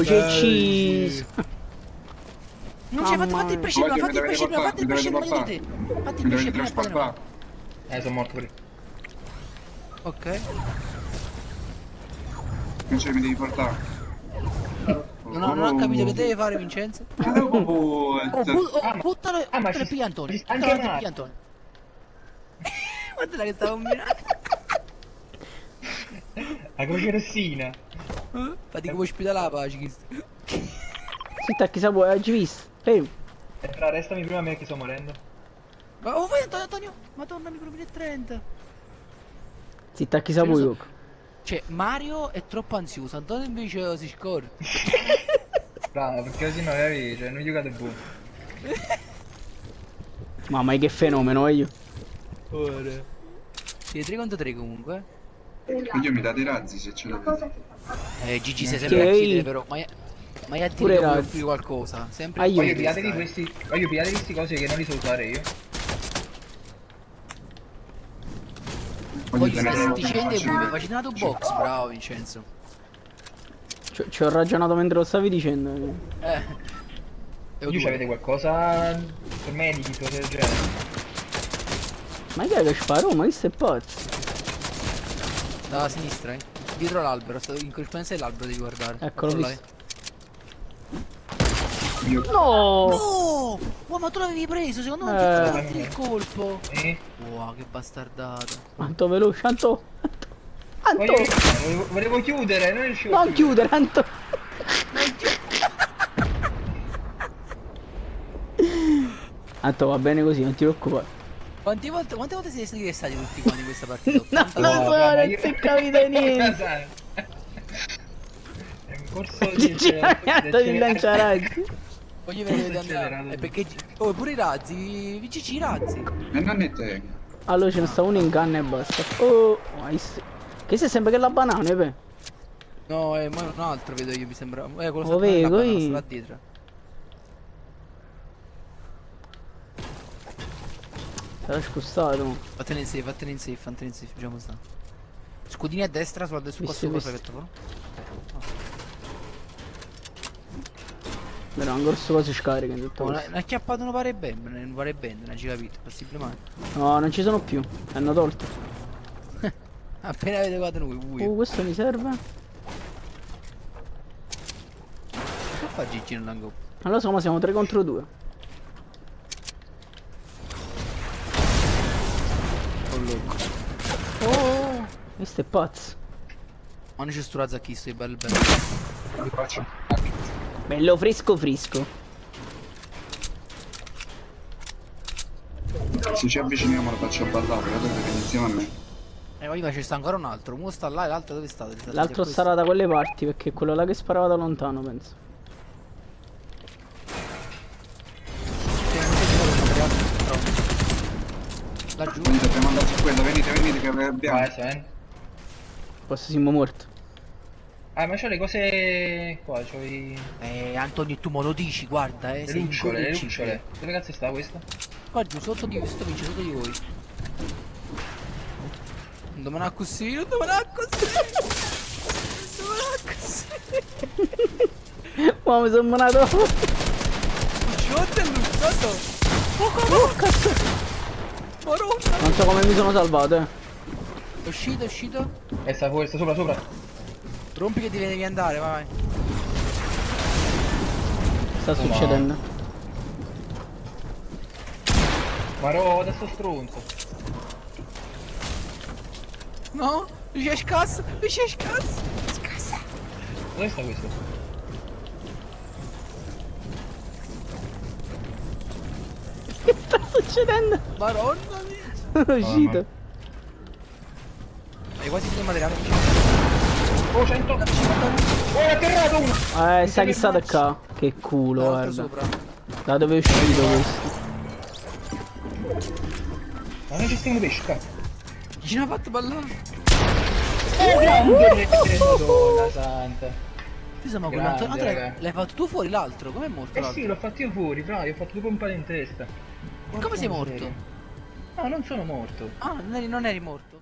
c'è cheese. Non c'è, fatti il pesce prima, fatti il pesce prima, fatti il pesce prima di te. Fatti il pesce prima e poi te ne vai. Sono morto pure. Ok. Invece mi devi portare. Non ho capito che devi fare, Vincenzo. Buttalo e piglia Antonio. Anche Buttalo e piglia Antonio. Guarda che stavo combinando. La croce rossina. Fatti come ospita la pace, chi Si tacchi sa vuoi, hai visto? Fermo. Restami prima a me che sto morendo. Ma oh, fai Antonio, madonna micro 1030. Si tacchi sa vuoi. Cioè, Mario è troppo ansioso, Antonio invece si scorre. Bravo, perché così magari, cioè, non giocate buono. Mamma che fenomeno, io. Ora. Sì, 3 contro 3 comunque. Io mi date i razzi se ce l'avete. Gigi sei sempre a chiedere però, ma io ti devo offrire qualcosa. Sempre a Voglio pigliatevi questi cose che non li so usare io. Voglio stare dicendo e voi mi facete una box, bravo Vincenzo. Ci ho ragionato mentre lo stavi dicendo. Io avete qualcosa per me di tipo del genere? Ma chi è che sparo? Ma questo è pazzo. Dalla sinistra, dietro l'albero, in corrispondenza dell'albero devi guardare. Eccolo lì. Io... No! No! Wow, ma tu l'avevi preso, secondo me non ti fatti il colpo. Wow, che bastardata. Anto veloce, Anto! Volevo chiudere, non riuscivo non chiudere, Anto! Anto va bene così, non ti preoccupare. Quante volte siete stati tutti quanti in questa partita? Non lo so, non si è capito niente. È un corso di lanciaraggi. Voglio vedere dove andare. E perché... Oh, pure i razzi, VCC i razzi. E non è te. Allora ce ne sta uno in canna e basta. Oh, che se sembra che la banana, beh. No, ma un altro vedo io, mi sembra. Quello lo vedo io. là dietro. Sarà scusato. Vattene in safe, facciamo sta. Scudini a destra, sulla destra, qua sopra, perfetto, però. Però ancora sto cosa scarica in tutto questo. Una acchiappata non pare bene, non ci capito, possibilmente. No, non ci sono più, hanno tolto. Appena avete guardato noi, buio. Questo mi serve. Che fa Gigi non l'ango? Non lo so, ma siamo 3 contro 2. Oh, questo è pazzo. Ma non c'è sto razzo a chi sto, bello bello. Lo faccio. Bello fresco fresco. Se ci avviciniamo lo faccio ballare, dato che iniziamo a me. Ma io ci sta ancora un altro, uno sta là e l'altro dove sta? L'altro sarà da quelle parti perché quello là che sparava da lontano penso. Laggiù. Venite, dobbiamo andare su quello, venite che abbiamo. Forse siamo morti. Ah, ma c'ho le cose qua, c'ho i... Antonio, tu me lo dici, guarda, le lucciole. Dove cazzo sta questo? Qua giù, sotto di questo vince, sotto di voi. Non domani così, non domani così. Ma mi sono monato. Lucciotto e lucciotto. Oh cazzo. Maronna. Non so come mi sono salvato, È uscito. Sta fuori, sta sopra. Rompi che ti devi andare, vai. Sta succedendo. Maro, adesso stronzo. No, c'è scasso. Scassa. Dove sta questo? Che sta succedendo? Maronna mia. Sono uscito. Hai quasi finito il materiale. Oh, 100! Oh, è atterrato uno! Sa chi sta da qua. Che culo, guarda. Sopra. Da dove è uscito questo? Ma non ci stiamo pesca! Chi ce l'ha fatto ballare? Grande! Madonna santa! Insomma, Grande, quell'altro l'hai fatto tu fuori l'altro? Com'è morto l'altro? Sì, l'ho fatto io fuori, bravo, gli ho fatto 2 pompate in testa. Come sei morto? No, non sono morto. Ah, non eri morto.